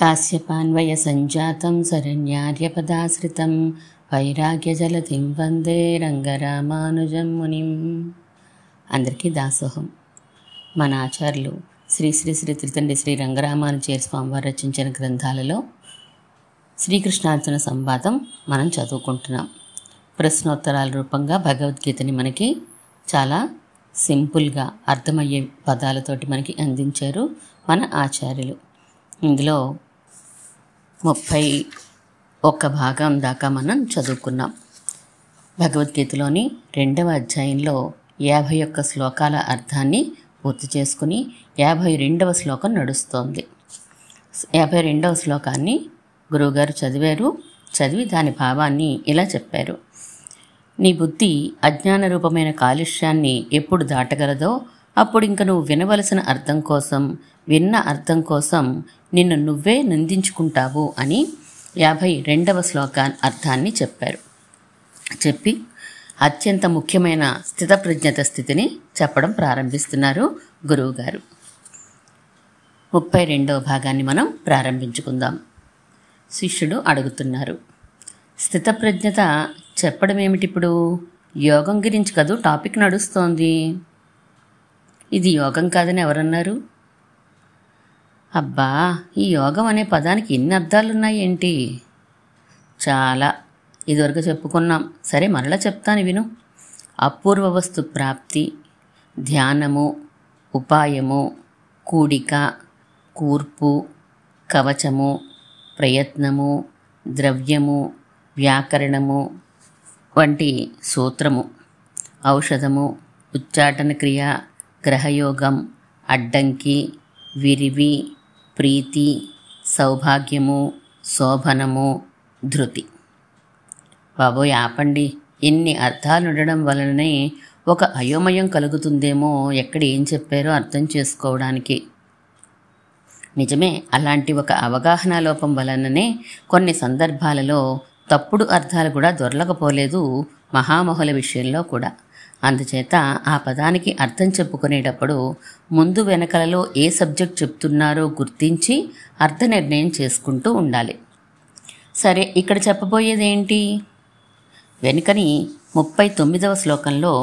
కాశ్యపాన్వయ సంజాతం శరణ్యార్యపదాశ్రితం వైరాగ్యజలధిం వందే రంగరామానుజం మునిం. అందరికీ దాసోహం. మన ఆచార్యులు శ్రీ శ్రీ శ్రీ త్రితండ్రి శ్రీ రంగరామానుజేయ స్వామివారు రచించిన గ్రంథాలలో శ్రీకృష్ణార్జున సంవాదం మనం చదువుకుంటున్నాం. ప్రశ్నోత్తరాల రూపంగా భగవద్గీతని మనకి చాలా సింపుల్గా అర్థమయ్యే పదాలతోటి మనకి అందించారు మన ఆచార్యులు. ఇందులో 31 భాగం దాకా మనం చదువుకున్నాం. భగవద్గీతలోని 2వ అధ్యాయంలో 51 శ్లోకాల అర్థాన్ని పూర్తి చేసుకుని 52వ శ్లోకం నడుస్తోంది. 52వ శ్లోకాన్ని గురువుగారు చదివి దాని భావాన్ని ఇలా చెప్పారు. నీ బుద్ధి అజ్ఞాన రూపమైన కాలుష్యాన్ని ఎప్పుడు దాటగలదో అప్పుడు ఇంక నువ్వు వినవలసిన అర్థం కోసం, విన్న అర్థం కోసం నిన్ను నువ్వే నిందించుకుంటావు అని 52వ అర్థాన్ని చెప్పి అత్యంత ముఖ్యమైన స్థితప్రజ్ఞత స్థితిని చెప్పడం ప్రారంభిస్తున్నారు గురువుగారు. 32వ భాగాన్ని మనం ప్రారంభించుకుందాం. శిష్యుడు అడుగుతున్నారు, స్థితప్రజ్ఞత చెప్పడం ఏమిటిప్పుడు? యోగం గురించి కదూ టాపిక్ నడుస్తోంది. ఇది యోగం కాదని ఎవరన్నారు? అబ్బా, ఈ యోగం అనే పదానికి ఎన్ని అర్థాలున్నాయి ఏంటి? చాలా, ఇదివరకు చెప్పుకున్నాం. సరే, మరలా చెప్తాను విను. అపూర్వ వస్తు ప్రాప్తి, ధ్యానము, ఉపాయము, కూడిక, కూర్పు, కవచము, ప్రయత్నము, ద్రవ్యము, వ్యాకరణము వంటి సూత్రము, ఔషధము, ఉచ్చాటన క్రియ, గ్రహయోగం, అడ్డంకి, విరివి, ప్రీతి, సౌభాగ్యము, శోభనము, ధృతి. బాబోయ్ ఆపండి, ఇన్ని అర్థాలు ఉండడం వలననే ఒక అయోమయం కలుగుతుందేమో ఎక్కడ ఏం చెప్పారో అర్థం చేసుకోవడానికి. నిజమే, అలాంటి ఒక అవగాహన లోపం వలననే కొన్ని సందర్భాలలో తప్పుడు అర్థాలు కూడా దొరలకపోలేదు మహామహుల విషయంలో కూడా. అందుచేత ఆ పదానికి అర్థం చెప్పుకునేటప్పుడు ముందు వెనకలలో ఏ సబ్జెక్ట్ చెప్తున్నారో గుర్తించి అర్థ నిర్ణయం చేసుకుంటూ ఉండాలి. సరే, ఇక్కడ చెప్పబోయేదేంటి? వెనుకని 39వ శ్లోకంలో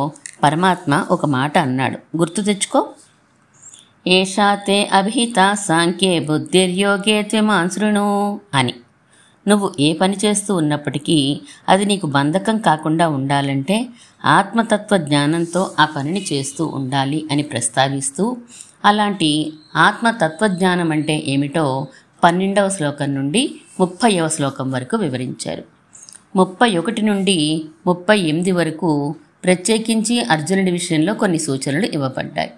పరమాత్మ ఒక మాట అన్నాడు, గుర్తు తెచ్చుకో. ఏషాతే అభిహిత సాంఖ్యే బుద్ధిర్యోగే త్వమాం శృణు అని. నువ్వు ఏ పని చేస్తూ ఉన్నప్పటికీ అది నీకు బంధకం కాకుండా ఉండాలంటే ఆత్మతత్వ జ్ఞానంతో ఆ పనిని చేస్తూ ఉండాలి అని ప్రస్తావిస్తూ, అలాంటి ఆత్మతత్వజ్ఞానం అంటే ఏమిటో 12వ శ్లోకం నుండి 30వ శ్లోకం వరకు వివరించారు. 31 నుండి 38 వరకు ప్రత్యేకించి అర్జునుడి విషయంలో కొన్ని సూచనలు ఇవ్వబడ్డాయి.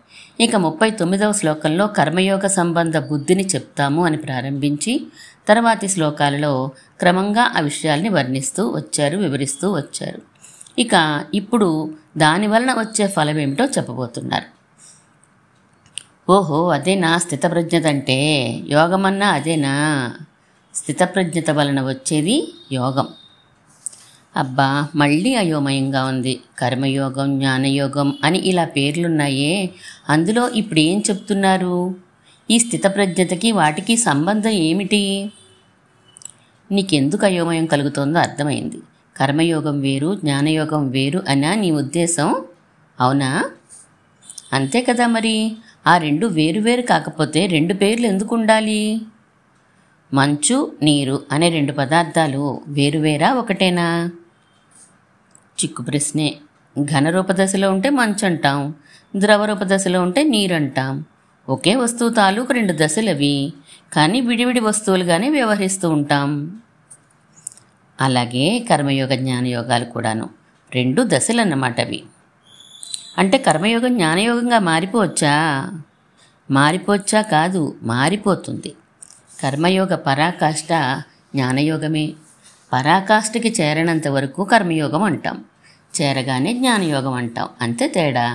ఇక 39వ శ్లోకంలో కర్మయోగ సంబంధ బుద్ధిని చెప్తాము అని ప్రారంభించి తర్వాతి శ్లోకాలలో క్రమంగా ఆ విషయాల్ని వివరిస్తూ వచ్చారు. ఇక ఇప్పుడు దానివలన వచ్చే ఫలం ఏమిటో చెప్పబోతున్నారు. ఓహో, అదేనా స్థితప్రజ్ఞత అంటే? యోగమన్నా అదేనా? స్థితప్రజ్ఞత వలన వచ్చేది యోగం. అబ్బా, మళ్ళీ అయోమయంగా ఉంది. కర్మయోగం, జ్ఞానయోగం అని ఇలా పేర్లున్నాయే, అందులో ఇప్పుడు ఏం చెప్తున్నారు? ఈ స్థితప్రజ్ఞతకి వాటికి సంబంధం ఏమిటి? నీకెందుకు అయోమయం కలుగుతోందో అర్థమైంది. కర్మయోగం వేరు, జ్ఞానయోగం వేరు అనా నీ ఉద్దేశం? అవునా? అంతే కదా మరి. ఆ రెండు వేరువేరు కాకపోతే 2 పేర్లు ఎందుకు ఉండాలి? మంచు, నీరు అనే 2 పదార్థాలు వేరువేరా, ఒకటేనా? చిక్కు ప్రశ్నే. ఘనరూప దశలో ఉంటే మంచు అంటాం, ద్రవరూప దశలో ఉంటే నీరు అంటాం. ఒకే వస్తువు తాలూకు 2 దశలవి, కానీ విడివిడి వస్తువులుగానే వ్యవహరిస్తూ ఉంటాం. అలాగే కర్మయోగ జ్ఞానయోగాలు కూడాను 2 దశలన్నమాట అవి. అంటే కర్మయోగం జ్ఞానయోగంగా మారిపోవచ్చా కాదు, మారిపోతుంది. కర్మయోగ పరాకాష్ఠ జ్ఞానయోగమే. పరాకాష్ఠకి చేరనంత వరకు కర్మయోగం అంటాం, చేరగానే జ్ఞానయోగం అంటాం. అంతే తేడా.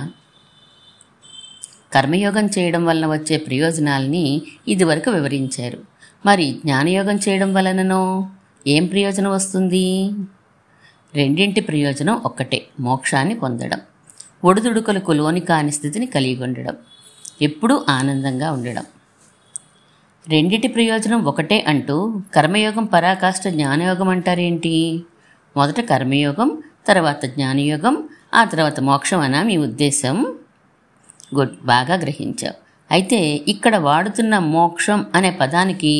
కర్మయోగం చేయడం వలన వచ్చే ప్రయోజనాల్ని ఇదివరకు వివరించారు. మరి జ్ఞానయోగం చేయడం వలననో ఏం ప్రయోజనం వస్తుంది? 2 ప్రయోజనం ఒక్కటే, మోక్షాన్ని పొందడం, ఒడిదుడుకులకు లోని కాని స్థితిని కలిగి ఉండడం, ఎప్పుడూ ఆనందంగా ఉండడం. రెండిటి ప్రయోజనం ఒకటే అంటూ కర్మయోగం పరాకాష్ఠ జ్ఞానయోగం అంటారేంటి? మొదట కర్మయోగం, తర్వాత జ్ఞానయోగం, ఆ తర్వాత మోక్షం అనా మీ ఉద్దేశం? గుడ్, బాగా గ్రహించావు. అయితే ఇక్కడ వాడుతున్న మోక్షం అనే పదానికి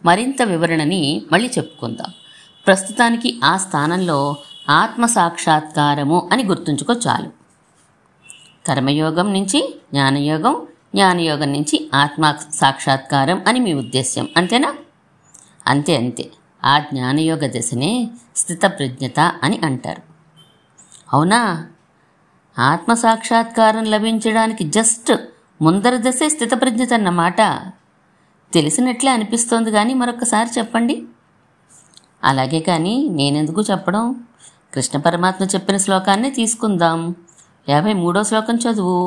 మరింత వివరణని మళ్ళీ చెప్పుకుందాం. ప్రస్తుతానికి ఆ స్థానంలో ఆత్మసాక్షాత్కారము అని గుర్తుంచుకో చాలు. కర్మయోగం నుంచి జ్ఞానయోగం, జ్ఞానయోగం నుంచి ఆత్మ సాక్షాత్కారం అని మీ ఉద్దేశ్యం, అంతేనా? అంతే. ఆ జ్ఞానయోగ దశనే స్థితప్రజ్ఞత అని అంటారు. అవునా? ఆత్మసాక్షాత్కారం లభించడానికి జస్ట్ ముందర దశే స్థితప్రజ్ఞత అన్నమాట. తెలిసినట్లే అనిపిస్తోంది, కానీ మరొకసారి చెప్పండి. అలాగే కానీ నేనెందుకు చెప్పడం? కృష్ణ పరమాత్మ చెప్పిన శ్లోకాన్ని తీసుకుందాం. 53వ శ్లోకం చదువు.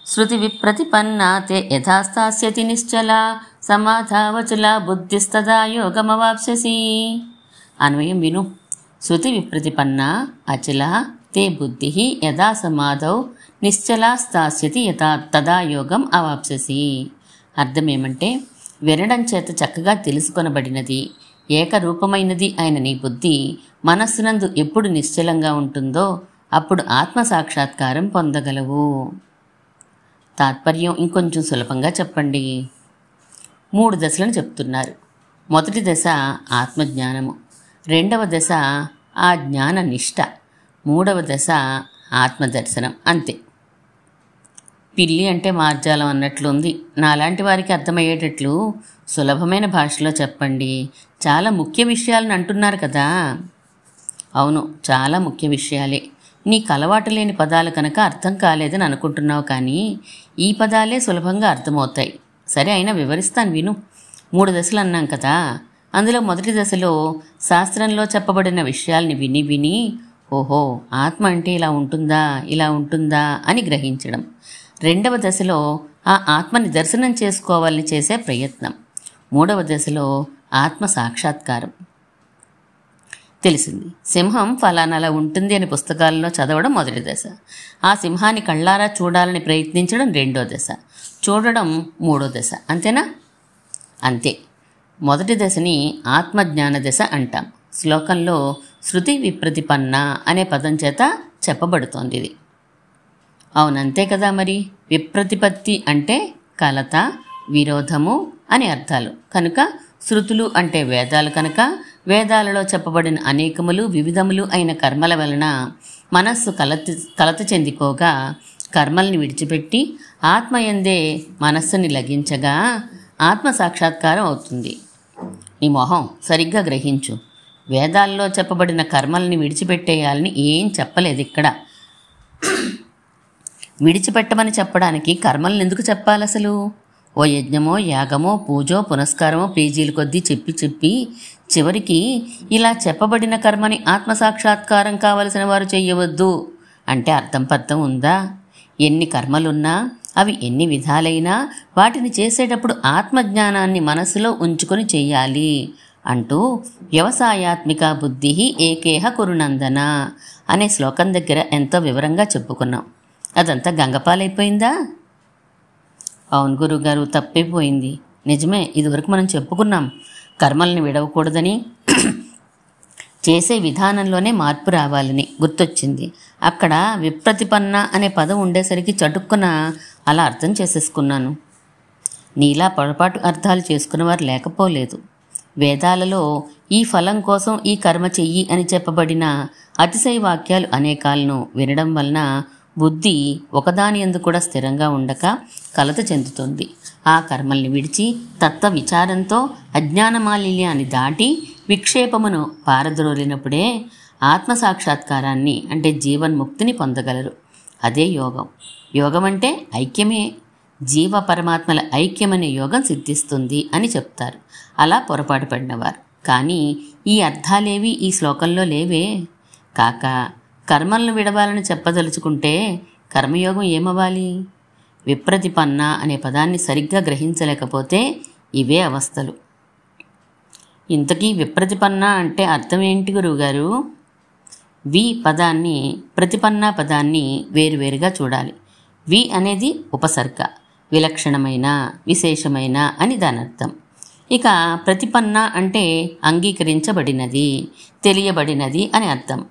శృతి విప్రతిపన్నా తే యథాస్థాస్యతి నిశ్చలా సమాధావచలా బుద్ధిస్తదా యోగమవాప్స్యసి. అన్వయం విను. శృతి విప్రతిపన్నా అచల తే బుద్ధి యథా సమాధౌ నిశ్చలా స్థాస్యతి తదా యోగం అవాప్స్యసి. అర్థమేమంటే, వినడం చేత చక్కగా తెలుసుకొనబడినది, ఏకరూపమైనది అయిన నీ బుద్ధి మనస్సునందు ఎప్పుడు నిశ్చలంగా ఉంటుందో అప్పుడు ఆత్మసాక్షాత్కారం పొందగలవు. తాత్పర్యం ఇంకొంచెం సులభంగా చెప్పండి. 3 దశలను చెప్తున్నారు. మొదటి దశ ఆత్మజ్ఞానము, రెండవ దశ ఆ జ్ఞాన నిష్ట, మూడవ దశ ఆత్మదర్శనం. అంతే. పిల్లి అంటే మార్జాలం అన్నట్లుంది. నాలాంటి వారికి అర్థమయ్యేటట్లు సులభమైన భాషలో చెప్పండి. చాలా ముఖ్య విషయాలను అంటున్నారు కదా. అవును, చాలా ముఖ్య విషయాలే. నీకు అలవాటు లేని పదాలు కనుక అర్థం కాలేదని అనుకుంటున్నావు, కానీ ఈ పదాలే సులభంగా అర్థమవుతాయి. సరే, అయినా వివరిస్తాను విను. 3 దశలు అన్నాం కదా. అందులో మొదటి దశలో శాస్త్రంలో చెప్పబడిన విషయాల్ని విని ఓహో, ఆత్మ అంటే ఇలా ఉంటుందా అని గ్రహించడం. రెండవ దశలో ఆ ఆత్మని దర్శనం చేసుకోవాలని చేసే ప్రయత్నం. మూడవ దశలో ఆత్మ సాక్షాత్కారం. తెలిసింది. సింహం ఫలానాలా ఉంటుంది అని పుస్తకాల్లో చదవడం మొదటి దశ. ఆ సింహాన్ని కళ్ళారా చూడాలని ప్రయత్నించడం రెండో దశ. చూడడం మూడో దశ. అంతేనా? అంతే. మొదటి దశని ఆత్మజ్ఞాన దశ అంటాం. శ్లోకంలో శృతి విప్రతిపన్న అనే పదం చేత చెప్పబడుతోంది ఇది. అవునంతే కదా. మరి విప్రతిపత్తి అంటే కలత, విరోధము అని అర్థాలు కనుక, శృతులు అంటే వేదాలు కనుక, వేదాలలో చెప్పబడిన అనేకములు వివిధములు అయిన కర్మల వలన మనస్సు కలత చెందిపోగా కర్మల్ని విడిచిపెట్టి ఆత్మయందే మనస్సుని లగించగా ఆత్మ సాక్షాత్కారం అవుతుంది. నీ మొహం సరిగ్గా గ్రహించు. వేదాల్లో చెప్పబడిన కర్మల్ని విడిచిపెట్టేయాలని ఏం చెప్పలేదు ఇక్కడ. విడిచిపెట్టమని చెప్పడానికి కర్మలను ఎందుకు చెప్పాలి అసలు? ఓ యజ్ఞమో, యాగమో, పూజో, పునస్కారమో పేజీల కొద్దీ చెప్పి చివరికి ఇలా చెప్పబడిన కర్మని ఆత్మసాక్షాత్కారం కావలసిన వారు చెయ్యవద్దు అంటే అర్థం పర్థం ఉందా? ఎన్ని కర్మలున్నా, అవి ఎన్ని విధాలైనా వాటిని చేసేటప్పుడు ఆత్మజ్ఞానాన్ని మనసులో ఉంచుకొని చెయ్యాలి అంటూ వ్యవసాయాత్మిక బుద్ధి ఏకేహ కురునందన అనే శ్లోకం దగ్గర ఎంతో వివరంగా చెప్పుకున్నాం. అదంతా గంగపాలైపోయిందా? అవును గురుగారు, తప్పైపోయింది. నిజమే, ఇదివరకు మనం చెప్పుకున్నాం కర్మల్ని విడవకూడదని, చేసే విధానంలోనే మార్పు రావాలని. గుర్తొచ్చింది. అక్కడ విప్రతిపన్న అనే పదం ఉండేసరికి చటుక్కున అలా అర్థం చేసేసుకున్నాను. నీలా పొరపాటు అర్థాలు చేసుకునేవారు లేకపోలేదు. వేదాలలో ఈ ఫలం కోసం ఈ కర్మ చెయ్యి అని చెప్పబడిన అతిశయ వాక్యాలు అనేకాలను వినడం వలన బుద్ధి ఒకదాని యందు కూడా స్థిరంగా ఉండక కలత చెందుతుంది. ఆ కర్మల్ని విడిచి తత్వ విచారంతో అజ్ఞానమాలిన్యాన్ని దాటి విక్షేపమును పారద్రోలినప్పుడే ఆత్మసాక్షాత్కారాన్ని అంటే జీవన్ముక్తిని పొందగలరు. అదే యోగం. యోగం అంటే ఐక్యమే. జీవ పరమాత్మల ఐక్యమనే యోగం సిద్ధిస్తుంది అని చెప్తారు అలా పొరపాటు పడినవారు. కానీ ఈ అర్థాలేవి ఈ శ్లోకంలో లేవే. కాక కర్మలను విడవాలని చెప్పదలుచుకుంటే కర్మయోగం ఏమవ్వాలి? విప్రతిపన్న అనే పదాన్ని సరిగ్గా గ్రహించలేకపోతే ఇవే అవస్థలు. ఇంతకీ విప్రతిపన్న అంటే అర్థం ఏంటి గురువుగారు? వి పదాన్ని, ప్రతిపన్న పదాన్ని వేరువేరుగా చూడాలి. వి అనేది ఉపసర్గ, విలక్షణమైన, విశేషమైన అని దాని అర్థం. ఇక ప్రతిపన్న అంటే అంగీకరించబడినది, తెలియబడినది అని అర్థం.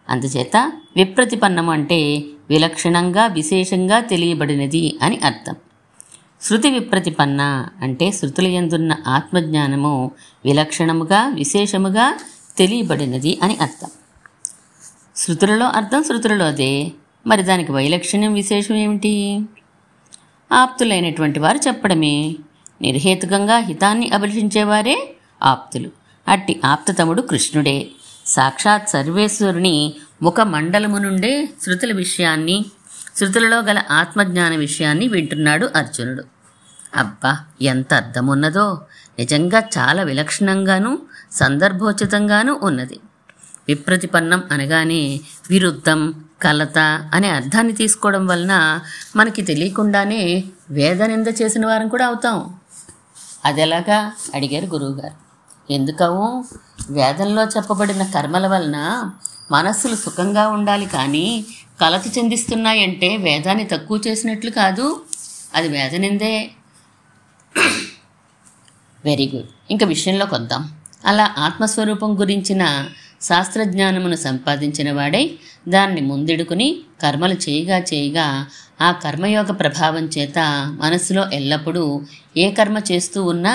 అందుచేత విప్రతిపన్నము అంటే విలక్షణంగా, విశేషంగా తెలియబడినది అని అర్థం. శృతి విప్రతిపన్న అంటే శృతుల యందున్న ఆత్మజ్ఞానము విలక్షణముగా, విశేషముగా తెలియబడినది అని అర్థం. శృతులలో అర్థం శృతులలో అదే, మరి దానికి వైలక్షణ్యం, విశేషం ఏమిటి? ఆప్తులైనటువంటి వారు చెప్పడమే. నిర్హేతుకంగా హితాన్ని అభిలషించేవారే ఆప్తులు. అట్టి ఆప్తతముడు కృష్ణుడే. సాక్షాత్ సర్వేశ్వరుని ముఖ మండలము నుండే శృతుల విషయాన్ని, శృతులలో గల ఆత్మజ్ఞాన విషయాన్ని వింటున్నాడు అర్జునుడు. అబ్బా, ఎంత అర్థమున్నదో! నిజంగా చాలా విలక్షణంగానూ సందర్భోచితంగానూ ఉన్నది. విప్రతిపన్నం అనగానే విరుద్ధం, కలత అనే అర్థాన్ని తీసుకోవడం వలన మనకి తెలియకుండానే వేదనింద చేసిన వారం కూడా అవుతాం. అదెలాగా అడిగారు గురువుగారు. ఎందుకవు? వేదంలో చెప్పబడిన కర్మల వలన మనస్సులు సుఖంగా ఉండాలి, కానీ కలత చెందిస్తున్నాయంటే వేదాన్ని తక్కువ చేసినట్లు కాదు, అది వేదనిందే. Very good. ఇంకా విషయంలోకి వద్దాం. అలా ఆత్మస్వరూపం గురించిన శాస్త్రజ్ఞానమును సంపాదించిన వాడై దాన్ని ముందెడుకుని కర్మలు చేయగా చేయగా ఆ కర్మయోగ ప్రభావం చేత మనసులో ఎల్లప్పుడూ ఏ కర్మ చేస్తూ ఉన్నా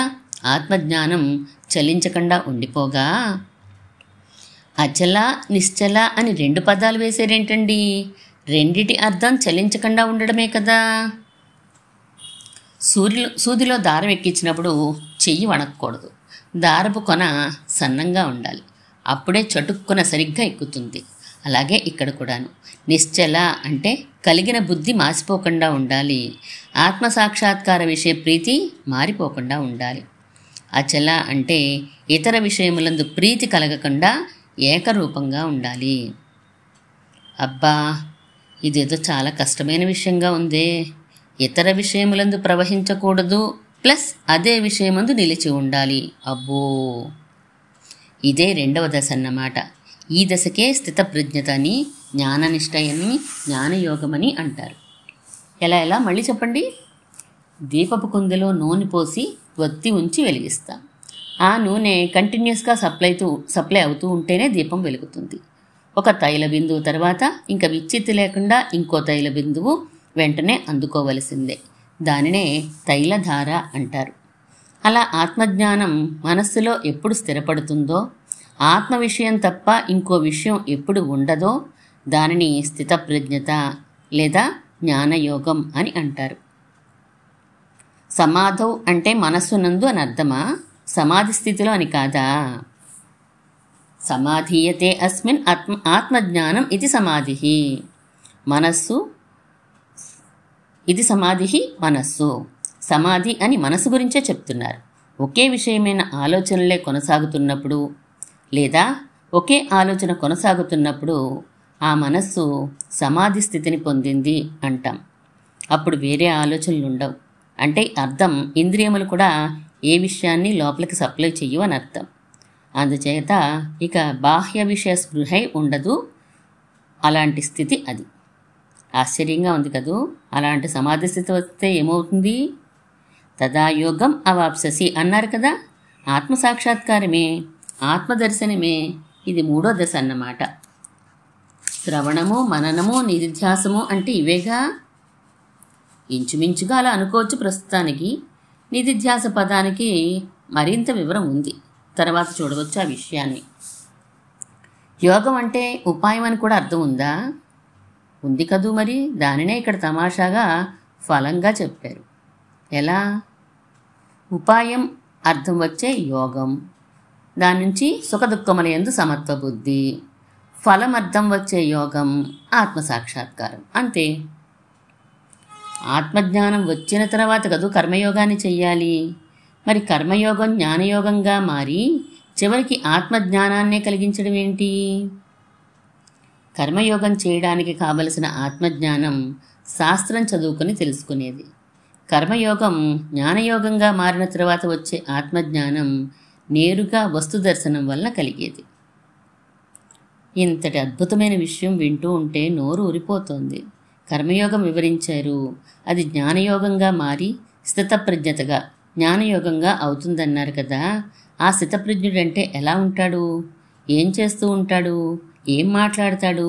ఆత్మజ్ఞానం చలించకుండా ఉండిపోగా, అచల, నిశ్చల అని 2 పదాలు వేసేరేంటండి? రెండిటి అర్థం చలించకుండా ఉండడమే కదా. సూదిలో దారం ఎక్కించినప్పుడు చెయ్యి వణక్కూడదు, దారపు కొన సన్నంగా ఉండాలి, అప్పుడే చటుక్కున సరిగ్గా ఎక్కుతుంది. అలాగే ఇక్కడ కూడాను నిశ్చల అంటే కలిగిన బుద్ధి మాసిపోకుండా ఉండాలి, ఆత్మసాక్షాత్కార విషయ ప్రీతి మారిపోకుండా ఉండాలి. అచల అంటే ఇతర విషయములందు ప్రీతి కలగకుండా ఏకరూపంగా ఉండాలి. అబ్బా, ఇదేదో చాలా కష్టమైన విషయంగా ఉందే. ఇతర విషయములందు ప్రవహించకూడదు, ప్లస్ అదే విషయమందు నిలిచి ఉండాలి. అబ్బో, ఇదే 2వ దశ అన్నమాట. ఈ దశకే స్థితప్రజ్ఞత అని, జ్ఞాననిష్టయని, జ్ఞానయోగమని అంటారు. ఎలా మళ్ళీ చెప్పండి. దీపపు కుందెలో నూనె పోసి ఒత్తి ఉంచి వెలిగిస్తాం. ఆ నూనె కంటిన్యూస్గా సప్లై అవుతూ ఉంటేనే దీపం వెలుగుతుంది. ఒక తైల బిందువు తర్వాత ఇంకా విచ్చిత్తి లేకుండా ఇంకో తైల బిందువు వెంటనే అందుకోవలసిందే. దానినే తైలధార అంటారు. అలా ఆత్మజ్ఞానం మనస్సులో ఎప్పుడు స్థిరపడుతుందో, ఆత్మ విషయం తప్ప ఇంకో విషయం ఎప్పుడు ఉండదో దానిని స్థితప్రజ్ఞత లేదా జ్ఞానయోగం అని అంటారు. సమాధౌ అంటే మనస్సునందు అని అర్థమా? సమాధి స్థితిలో అని కాదా? సమాధీయతే అస్మిన్ ఆత్మజ్ఞానం ఇది సమాధి. మనస్సు ఇది సమాధి, మనస్సు సమాధి అని మనసు గురించే చెప్తున్నారు. ఒకే విషయమైన ఆలోచనలే కొనసాగుతున్నప్పుడు లేదా ఒకే ఆలోచన కొనసాగుతున్నప్పుడు ఆ మనస్సు సమాధి స్థితిని పొందింది అంటాం. అప్పుడు వేరే ఆలోచనలు ఉండవు. అంటే అర్థం ఇంద్రియములు కూడా ఏ విషయాన్ని లోపలికి సప్లై చెయ్యవు అని అర్థం. అందుచేత ఇక బాహ్య విషయ స్పృహై ఉండదు. అలాంటి స్థితి అది. ఆశ్చర్యంగా ఉంది కదూ. అలాంటి సమాధి స్థితి వస్తే ఏమవుతుంది? తదా యోగం అవాప్ససి అన్నారు కదా. ఆత్మసాక్షాత్కారమే, ఆత్మదర్శనమే ఇది 3వ దశ అన్నమాట. శ్రవణము, మననము, నిధిధ్యాసము అంటే ఇవేగా. ఇంచుమించుగా అలా అనుకోవచ్చు. ప్రస్తుతానికి నిధిధ్యాస పదానికి మరింత వివరం ఉంది, తర్వాత చూడవచ్చు ఆ విషయాన్ని. యోగం అంటే ఉపాయం అని కూడా అర్థం ఉందా? ఉంది కదూ. మరి దానినే ఇక్కడ తమాషాగా ఫలంగా చెప్పారు. ఎలా? ఉపాయం అర్థం వచ్చే యోగం, దాని నుంచి సుఖదుఖముల యందు సమత్వ బుద్ధి, ఫలం అర్థం వచ్చే యోగం ఆత్మసాక్షాత్కారం, అంతే. ఆత్మజ్ఞానం వచ్చిన తర్వాత కదూ కర్మయోగాన్ని చెయ్యాలి. మరి కర్మయోగం జ్ఞానయోగంగా మారి చివరికి ఆత్మజ్ఞానాన్నే కలిగించడం ఏంటి? కర్మయోగం చేయడానికి కావలసిన ఆత్మజ్ఞానం శాస్త్రం చదువుకొని తెలుసుకునేది. కర్మయోగం జ్ఞానయోగంగా మారిన తర్వాత వచ్చే ఆత్మజ్ఞానం నేరుగా వస్తు దర్శనం వలన కలిగేది. ఇంతటి అద్భుతమైన విషయం వింటూ ఉంటే నోరు ఊరిపోతోంది. కర్మయోగం వివరించారు. అది జ్ఞానయోగంగా మారి స్థితప్రజ్ఞతగా జ్ఞానయోగంగా అవుతుందన్నారు కదా. ఆ స్థితప్రజ్ఞుడంటే ఎలా ఉంటాడు? ఏం చేస్తూ ఉంటాడు? ఏం మాట్లాడతాడు?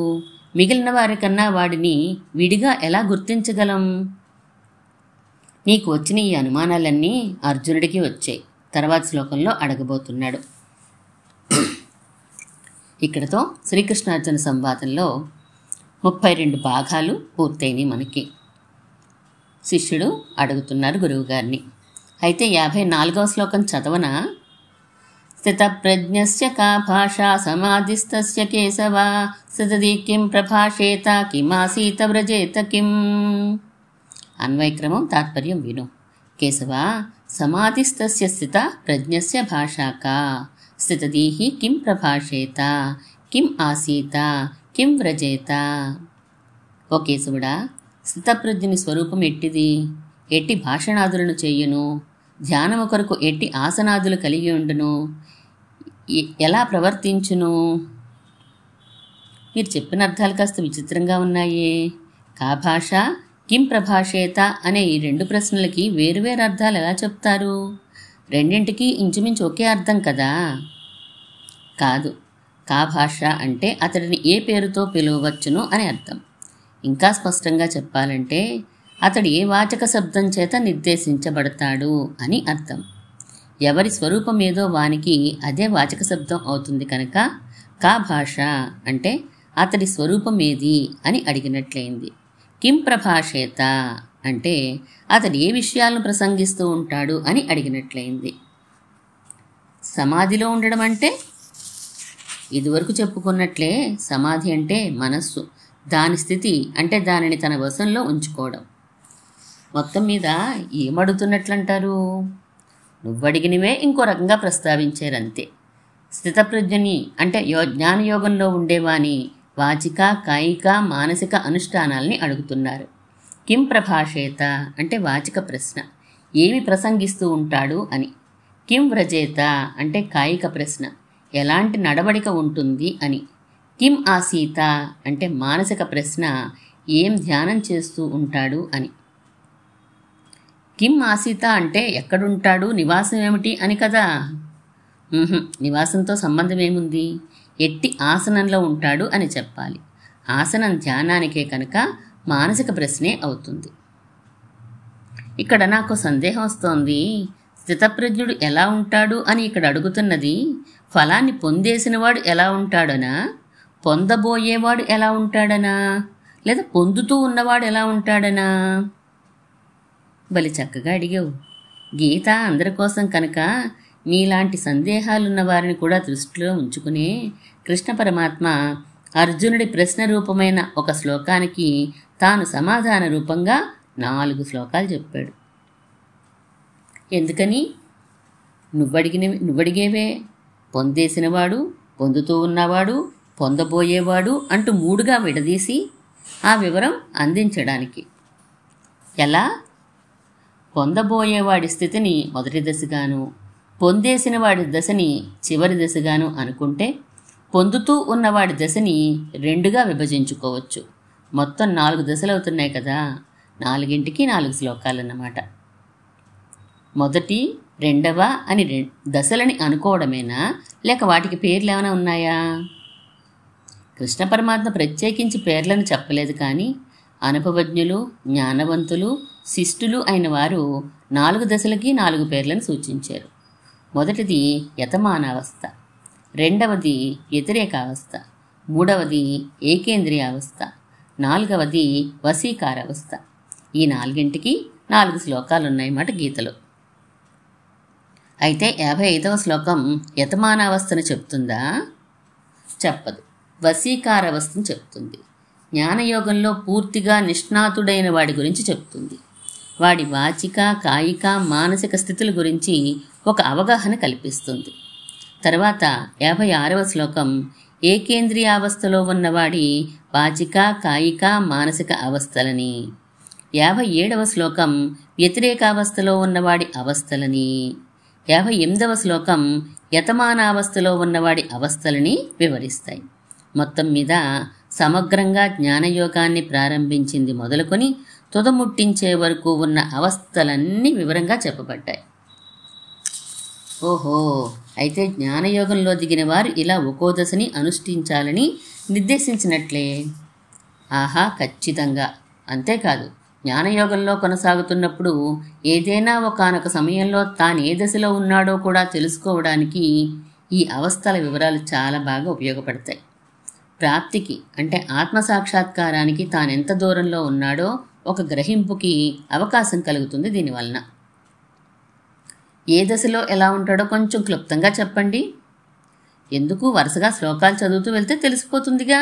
మిగిలిన వారికన్నా వాడిని విడిగా ఎలా గుర్తించగలం? నీకు వచ్చిన ఈ అనుమానాలన్నీ అర్జునుడికి వచ్చాయి. తర్వాత శ్లోకంలో అడగబోతున్నాడు. ఇక్కడతో శ్రీకృష్ణార్జున సంవాదంలో 32 భాగాలు పూర్తయినాయి మనకి. శిష్యుడు అడుగుతున్నారు గురువుగారిని. అయితే 54వ శ్లోకం చదవనా? స్థితప్రజ్ఞస్య కా భాషా సమాధిస్తస్య కేశవ స్థితది కిం ప్రభాషేత కిమాసీత వ్రజేత కిం. అన్వయక్రమం తాత్పర్యం విను. కేశవ, సమాధిస్తస్య స్థిత ప్రజ్ఞస్య భాషా కా స్థితదీహి కిం ప్రభాషేత కిం ఆసీత కిం వ్రజేత. ఓ కేశవుడా, స్థితప్రజ్ఞుని స్వరూపం ఎట్టిది? ఎట్టి భాషణాదులను చెయ్యును? ధ్యానము కొరకు ఎట్టి ఆసనాదులు కలిగి ఉండును? ఎలా ప్రవర్తించును? మీరు చెప్పిన అర్థాలు కాస్త విచిత్రంగా ఉన్నాయే. కా భాష, కిం ప్రభాషేత అనే ఈ 2 ప్రశ్నలకి వేరువేరు అర్థాలు ఎలా చెప్తారు? రెండింటికి ఇంచుమించు ఒకే అర్థం కదా. కాదు, కా భాష అంటే అతడిని ఏ పేరుతో పిలువవచ్చును అని అర్థం. ఇంకా స్పష్టంగా చెప్పాలంటే అతడు ఏ వాచక శబ్దం చేత నిర్దేశించబడతాడు అని అర్థం. ఎవరి స్వరూపం ఏదో వానికి అదే వాచక శబ్దం అవుతుంది కనుక కా భాష అంటే అతడి స్వరూపం ఏది అని అడిగినట్లయింది. కిం ప్రభాషేత అంటే అతడు ఏ విషయాలను ప్రసంగిస్తూ ఉంటాడు అని అడిగినట్లయింది. సమాధిలో ఉండడం అంటే ఇదివరకు చెప్పుకున్నట్లే సమాధి అంటే మనస్సు, దాని స్థితి అంటే దానిని తన వశంలో ఉంచుకోవడం. మొత్తం మీద ఏమడుగుతున్నట్లంటారు? నువ్వడిగినవే ఇంకో రకంగా ప్రస్తావించారంతే. స్థితప్రజ్ఞని అంటే జ్ఞానయోగంలో ఉండేవాని వాచిక, కాయిక, మానసిక అనుష్ఠానాల్ని అడుగుతున్నారు. కిం ప్రభాషేత అంటే వాచిక ప్రశ్న, ఏమి ప్రసంగిస్తూ ఉంటాడు అని. కిం వ్రజేత అంటే కాయిక ప్రశ్న, ఎలాంటి నడవడిక ఉంటుంది అని. కిం ఆసీత అంటే మానసిక ప్రశ్న, ఏం ధ్యానం చేస్తూ ఉంటాడు అని. కిం ఆసీత అంటే ఎక్కడుంటాడు, నివాసం ఏమిటి అని కదా. నివాసంతో సంబంధం ఏముంది? ఎట్టి ఆసనంలో ఉంటాడు అని చెప్పాలి. ఆసనం ధ్యానానికే కనుక మానసిక ప్రశ్నే అవుతుంది. ఇక్కడ నాకు సందేహం వస్తోంది. స్థితప్రజ్ఞుడు ఎలా ఉంటాడు అని ఇక్కడ అడుగుతున్నది ఫలాన్ని పొందేసినవాడు ఎలా ఉంటాడనా, పొందబోయేవాడు ఎలా ఉంటాడనా, లేదా పొందుతూ ఉన్నవాడు ఎలా ఉంటాడనా? బలి చక్కగా అడిగావు. గీత అందరి కోసం కనుక నీలాంటి సందేహాలున్న వారిని కూడా దృష్టిలో ఉంచుకునే కృష్ణ పరమాత్మ అర్జునుడి ప్రశ్న రూపమైన ఒక శ్లోకానికి తాను సమాధాన రూపంగా 4 శ్లోకాలు చెప్పాడు. ఎందుకని? నువ్వడిగేవే పొందేసినవాడు, పొందుతూ ఉన్నవాడు, పొందబోయేవాడు అంటూ 3గా విడదీసి ఆ వివరం అందించడానికి. ఎలా? పొందబోయేవాడి స్థితిని మొదటి దశగాను, పొందేసిన వాడి దశని చివరి దశగాను అనుకుంటే పొందుతూ ఉన్నవాడి దశని 2గా విభజించుకోవచ్చు. మొత్తం 4 దశలు అవుతున్నాయి కదా. 4ంటికి 4 శ్లోకాలన్నమాట. మొదటి, రెండవ అని దశలని అనుకోవడమేనా, లేక వాటికి పేర్లు ఏమైనా ఉన్నాయా? కృష్ణ పరమాత్మ ప్రత్యేకించి పేర్లను చెప్పలేదు, కానీ అనుభవజ్ఞులు, జ్ఞానవంతులు, శిష్టులు అయిన వారు 4 దశలకి 4 పేర్లను సూచించారు. మొదటిది యతమానావస్థ, రెండవది వ్యతిరేకావస్థ, మూడవది ఏకేంద్రియావస్థ, 4వది వశీకారావస్థ. ఈ 4ంటికి 4 శ్లోకాలున్నాయన్నమాట గీతలో. అయితే 55వ శ్లోకం యతమానావస్థను చెప్తుందా? చెప్పదు. వశీకారావస్థను చెప్తుంది. జ్ఞానయోగంలో పూర్తిగా నిష్ణాతుడైన వాడి గురించి చెప్తుంది. వాడి వాచిక, కాయిక, మానసిక స్థితుల గురించి ఒక అవగాహన కల్పిస్తుంది. తర్వాత 56వ శ్లోకం ఏకేంద్రియావస్థలో ఉన్నవాడి వాచిక, కాయిక, మానసిక అవస్థలని, 57వ శ్లోకం వ్యతిరేకావస్థలో ఉన్నవాడి అవస్థలని, 58వ శ్లోకం యతమానావస్థలో ఉన్నవాడి అవస్థలని వివరిస్తాయి. మొత్తం మీద సమగ్రంగా జ్ఞానయోగాన్ని ప్రారంభించింది మొదలుకొని తుదముట్టించే వరకు ఉన్న అవస్థలన్నీ వివరంగా చెప్పబడ్డాయి. ఓహో, అయితే జ్ఞానయోగంలో దిగిన వారు ఇలా ఒక్కో దశని అనుష్ఠించాలని నిర్దేశించినట్లే. ఆహా, ఖచ్చితంగా. అంతేకాదు, జ్ఞానయోగంలో కొనసాగుతున్నప్పుడు ఏదైనా ఒకానొక సమయంలో తాను ఏ దశలో ఉన్నాడో కూడా తెలుసుకోవడానికి ఈ అవస్థల వివరాలు చాలా బాగా ఉపయోగపడతాయి. ప్రాప్తికి అంటే ఆత్మసాక్షాత్కారానికి తానెంత దూరంలో ఉన్నాడో ఒక గ్రహింపుకి అవకాశం కలుగుతుంది దీనివలన. ఏ దశలో ఎలా ఉంటాడో కొంచెం క్లుప్తంగా చెప్పండి. ఎందుకు వరుసగా శ్లోకాలు చదువుతూ వెళ్తే తెలిసిపోతుందిగా.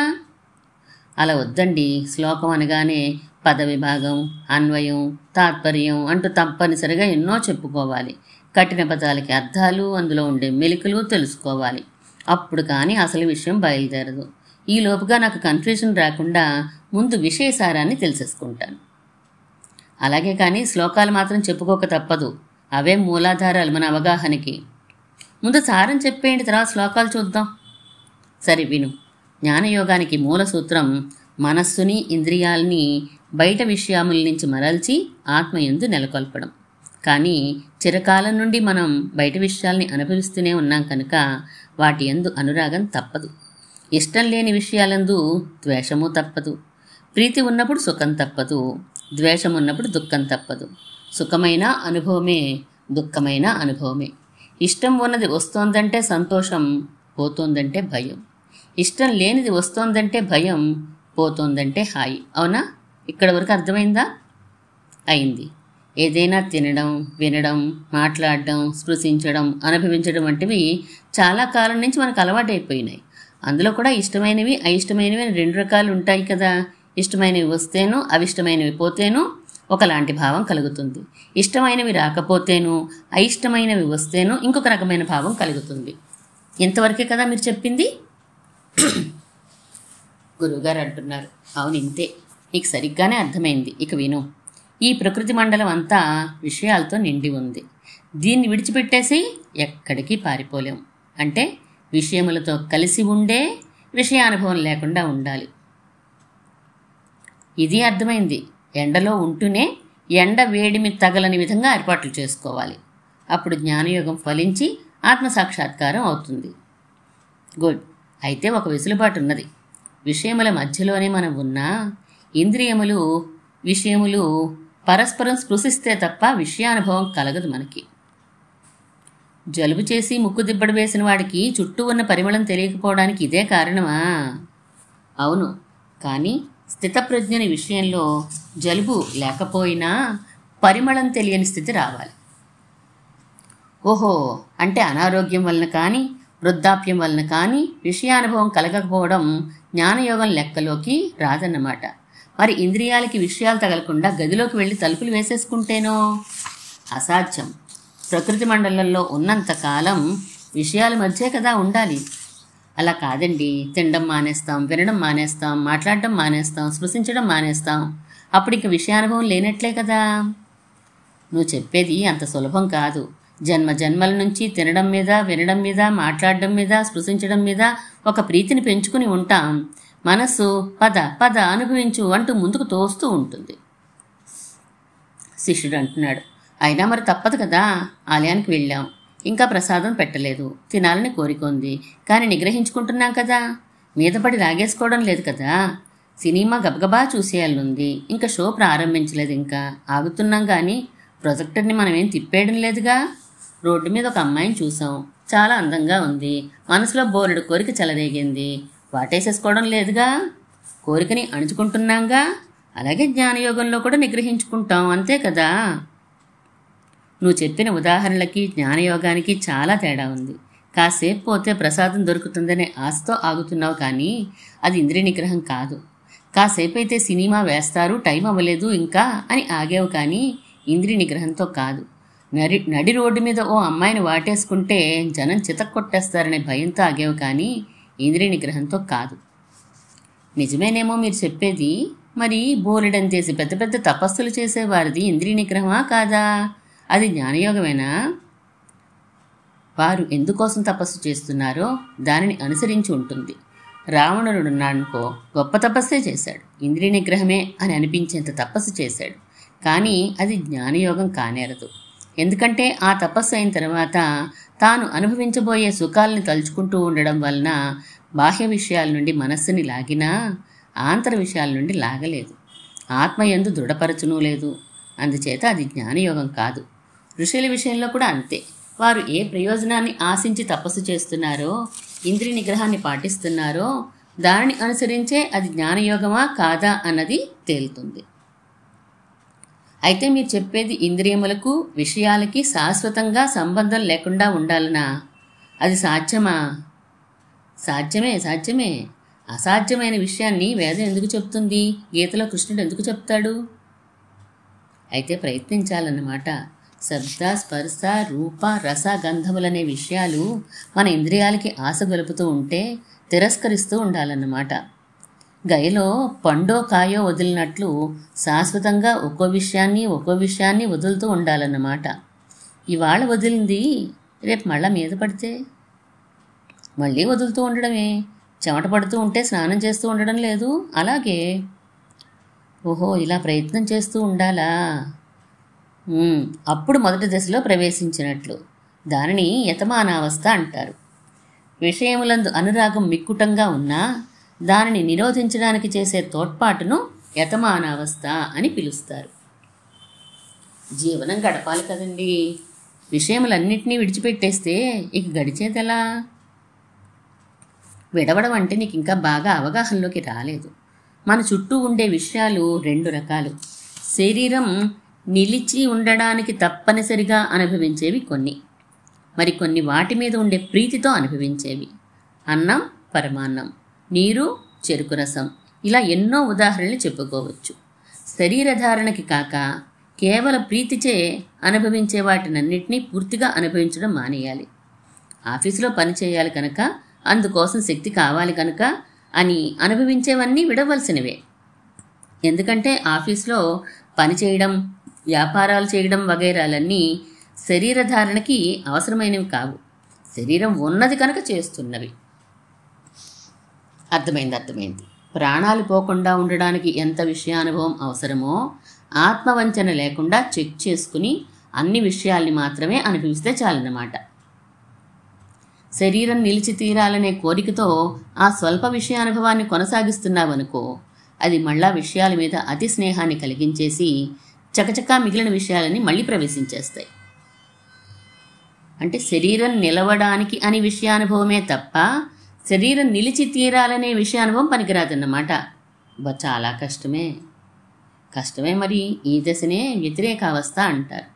అలా వద్దండి, శ్లోకం అనగానే పద విభాగం, అన్వయం, తాత్పర్యం అంటూ తప్పనిసరిగా ఎన్నో చెప్పుకోవాలి. కఠిన పదాలకి అర్థాలు, అందులో ఉండే మెలికలు తెలుసుకోవాలి. అప్పుడు కానీ అసలు విషయం బయలుదేరదు. ఈ లోపుగా నాకు కన్ఫ్యూజన్ రాకుండా ముందు విషయసారాన్ని తెలిసేసుకుంటాను. అలాగే కానీ శ్లోకాలు మాత్రం చెప్పుకోక తప్పదు. అవే మూలాధారాలు మన అవగాహనకి. ముందు సారం చెప్పేయండి, తర్వాత శ్లోకాలు చూద్దాం. సరే విను. జ్ఞానయోగానికి మూల సూత్రం మనస్సుని, ఇంద్రియాలని బయట విషయాముల నుంచి మరల్చి ఆత్మయందు నెలకొల్పడం. కానీ చిరకాలం నుండి మనం బయట విషయాల్ని అనుభవిస్తూనే ఉన్నాం కనుక వాటి యందు అనురాగం తప్పదు. ఇష్టం లేని విషయాలందు ద్వేషము తప్పదు. ప్రీతి ఉన్నప్పుడు సుఖం తప్పదు, ద్వేషం ఉన్నప్పుడు దుఃఖం తప్పదు. సుఖమైన అనుభవమే, దుఃఖమైన అనుభవమే. ఇష్టం ఉన్నది వస్తోందంటే సంతోషం, పోతోందంటే భయం. ఇష్టం లేనిది వస్తోందంటే భయం, పోతోందంటే హాయి. అవునా? ఇక్కడ వరకు అర్థమైందా? అయింది. ఏదైనా తినడం, వినడం, మాట్లాడడం, స్పృశించడం, అనుభవించడం వంటివి చాలా కాలం నుంచి మనకు అలవాటైపోయినాయి. అందులో కూడా ఇష్టమైనవి, అయిష్టమైనవి అని 2 రకాలు ఉంటాయి కదా. ఇష్టమైనవి వస్తేనూ, అవిష్టమైనవి పోతేనూ ఒకలాంటి భావం కలుగుతుంది. ఇష్టమైనవి రాకపోతేనూ, అయిష్టమైనవి వస్తేనూ ఇంకొక రకమైన భావం కలుగుతుంది. ఇంతవరకే కదా మీరు చెప్పింది? గురువుగారు అంటున్నారు, అవును ఇంతే, నీకు సరిగ్గానే అర్థమైంది. ఇక విను. ఈ ప్రకృతి మండలం అంతా విషయాలతో నిండి ఉంది. దీన్ని విడిచిపెట్టేసి ఎక్కడికి పారిపోలేం. అంటే విషయములతో కలిసి ఉండే విషయానుభవం లేకుండా ఉండాలి. ఇది అర్థమైంది. ఎండలో ఉంటూనే ఎండ వేడిమి తగలని విధంగా ఏర్పాట్లు చేసుకోవాలి. అప్పుడు జ్ఞానయోగం ఫలించి ఆత్మసాక్షాత్కారం అవుతుంది. గుడ్. అయితే ఒక వెసులుబాటు ఉన్నది. విషయముల మధ్యలోనే మనం ఉన్నా ఇంద్రియములు, విషయములు పరస్పరం స్పృశిస్తే తప్ప విషయానుభవం కలగదు మనకి. జలుబు చేసి ముక్కు దిబ్బడు వేసిన వాడికి చుట్టూ ఉన్న పరిమళం తెలియకపోవడానికి ఇదే కారణమా? అవును. కానీ స్థితప్రజ్ఞని విషయంలో జలుబు లేకపోయినా పరిమళం తెలియని స్థితి రావాలి. ఓహో, అంటే అనారోగ్యం వలన కానీ, వృద్ధాప్యం వలన కానీ విషయానుభవం కలగకపోవడం జ్ఞానయోగం లెక్కలోకి రాదన్నమాట. మరి ఇంద్రియాలకి విషయాలు తగలకుండా గదిలోకి వెళ్ళి తలుపులు వేసేసుకుంటేనో? అసాధ్యం. ప్రకృతి మండలంలో ఉన్నంతకాలం విషయాల మధ్యే కదా ఉండాలి. అలా కాదండి, తినడం మానేస్తాం, వినడం మానేస్తాం, మాట్లాడడం మానేస్తాం, స్పృశించడం మానేస్తాం. అప్పుడు ఇంక విషయానుభవం లేనట్లే కదా. నువ్వు చెప్పేది అంత సులభం కాదు. జన్మ జన్మల నుంచి తినడం మీద, వినడం మీద, మాట్లాడడం మీద, స్పృశించడం మీద ఒక ప్రీతిని పెంచుకుని ఉంటాం. మనస్సు పద పద అనుభవించు అంటూ ముందుకు తోస్తూ ఉంటుంది. శిష్యుడు అంటున్నాడు, అయినా మరి తప్పదు కదా. ఆలయానికి వెళ్ళాం, ఇంకా ప్రసాదం పెట్టలేదు, తినాలని కోరిక ఉంది, కానీ నిగ్రహించుకుంటున్నాం కదా. మీద పడి లాగేసుకోవడం లేదు కదా. సినిమా గబగబా చూసేయాలనుంది, ఇంకా షో ప్రారంభించలేదు, ఇంకా ఆగుతున్నాం. కానీ ప్రొజెక్టర్ని మనమేం తిప్పేయడం లేదుగా. రోడ్డు మీద ఒక అమ్మాయిని చూసాం, చాలా అందంగా ఉంది, మనసులో బోలెడు కోరిక చెలరేగింది, వాటేసేసుకోవడం లేదుగా. కోరికని అణుచుకుంటున్నాంగా. అలాగే జ్ఞానయోగంలో కూడా నిగ్రహించుకుంటాం, అంతే కదా. నువ్వు చెప్పిన ఉదాహరణలకి జ్ఞానయోగానికి చాలా తేడా ఉంది. కాసేపు పోతే ప్రసాదం దొరుకుతుందనే ఆశతో ఆగుతున్నావు, కానీ అది ఇంద్రియ నిగ్రహం కాదు. కాసేపు అయితే సినిమా వేస్తారు, టైం అవ్వలేదు ఇంకా అని ఆగేవు, కానీ ఇంద్రియ నిగ్రహంతో కాదు. నడి రోడ్డు మీద ఓ అమ్మాయిని వాటేసుకుంటే జనం చితక్కొట్టేస్తారనే భయంతో ఆగేవు, కానీ ఇంద్రియ నిగ్రహంతో కాదు. నిజమేనేమో మీరు చెప్పేది. మరి బోలెడంతేసి పెద్ద పెద్ద తపస్సులు చేసేవారిది ఇంద్రియ నిగ్రహమా కాదా? అది జ్ఞానయోగమేనా? వారు ఎందుకోసం తపస్సు చేస్తున్నారో దానిని అనుసరించి ఉంటుంది. రావణుడున్నాడనుకో, గొప్ప తపస్సే చేశాడు, ఇంద్రియ నిగ్రహమే అని అనిపించేంత తపస్సు చేశాడు. కానీ అది జ్ఞానయోగం కానేరదు. ఎందుకంటే ఆ తపస్సు అయిన తర్వాత తాను అనుభవించబోయే సుఖాలని తలుచుకుంటూ ఉండడం వలన బాహ్య విషయాల నుండి మనస్సుని లాగినా ఆంతర విషయాల నుండి లాగలేదు. ఆత్మయందు దృఢపరచునూ లేదు. అందుచేత అది జ్ఞానయోగం కాదు. ఋషుల విషయంలో కూడా అంతే. వారు ఏ ప్రయోజనాన్ని ఆశించి తపస్సు చేస్తున్నారో, ఇంద్రియ నిగ్రహాన్ని పాటిస్తున్నారో దానిని అనుసరించే అది జ్ఞానయోగమా కాదా అన్నది తేలుతుంది. అయితే మీరు చెప్పేది ఇంద్రియములకు విషయాలకి శాశ్వతంగా సంబంధం లేకుండా ఉండాలనా? అది సాధ్యమా? సాధ్యమే. అసాధ్యమైన విషయాన్ని వేదం ఎందుకు చెప్తుంది? గీతలో కృష్ణుడు ఎందుకు చెప్తాడు? అయితే ప్రయత్నించాలన్నమాట. శబ్ద, స్పర్శ, రూప, రస, గంధములనే విషయాలు మన ఇంద్రియాలకి ఆశ గొలుపుతూ ఉంటే తిరస్కరిస్తూ ఉండాలన్నమాట. గయలో పండో కాయో వదిలినట్లు శాశ్వతంగా ఒక్కో విషయాన్ని వదులుతూ ఉండాలన్నమాట. ఇవాళ వదిలింది రేపు మళ్ళా మీద పడితే మళ్ళీ వదులుతూ ఉండడమే. చెమట పడుతూ ఉంటే స్నానం చేస్తూ ఉండడం లేదు. అలాగే ఓహో, ఇలా ప్రయత్నం చేస్తూ ఉండాలా? అప్పుడు మొదటి దశలో ప్రవేశించినట్లు. దానిని యతమానావస్థ అంటారు. విషయములందు అనురాగం మిక్కుటంగా ఉన్నా దానిని నిరోధించడానికి చేసే తోడ్పాటును యతమానావస్థ అని పిలుస్తారు. జీవనం గడపాలి కదండి. విషయములన్నింటినీ విడిచిపెట్టేస్తే ఇక గడిచేదెలా? విడవడం అంటే నీకు ఇంకా బాగా అవగాహనలోకి రాలేదు. మన చుట్టూ ఉండే విషయాలు రెండు రకాలు. శరీరం నిలిచి ఉండడానికి తప్పనిసరిగా అనుభవించేవి కొన్ని, మరికొన్ని వాటి మీద ఉండే ప్రీతితో అనుభవించేవి. అన్నం, పరమాన్నం, నీరు, చెరుకు రసం, ఇలా ఎన్నో ఉదాహరణలు చెప్పుకోవచ్చు. శరీరధారణకి కాక కేవల ప్రీతిచే అనుభవించే వాటినన్నింటినీ పూర్తిగా అనుభవించడం మానేయాలి. ఆఫీసులో పని చేయాలి కనుక, అందుకోసం శక్తి కావాలి కనుక అని అనుభవించేవన్నీ విడవలసినవే. ఎందుకంటే ఆఫీస్లో పని చేయడం, వ్యాపారాలు చేయడం వగైరాలన్నీ శరీరధారణకి అవసరమైనవి కావు. శరీరం ఉన్నది కనుక చేస్తున్నవి. అర్థమైంది. ప్రాణాలు పోకుండా ఉండడానికి ఎంత విషయానుభవం అవసరమో ఆత్మవంచన లేకుండా చెక్ చేసుకుని అన్ని విషయాల్ని మాత్రమే అనుభవిస్తే చాలన్నమాట. శరీరం నిలిచి తీరాలనే కోరికతో ఆ స్వల్ప విషయానుభవాన్ని కొనసాగిస్తున్నావనుకో, అది మళ్ళా విషయాల మీద అతి స్నేహాన్ని కలిగించేసి చకచకా మిగిలిన విషయాలని మళ్ళీ ప్రవేశించేస్తాయి. అంటే శరీరం నిలవడానికి అని విషయానుభవమే తప్ప శరీరం నిలిచి తీరాలనే విషయానుభవం పనికిరాదన్నమాట. చాలా కష్టమే. మరి ఈ దశనే వ్యతిరేకావస్థ అంటారు.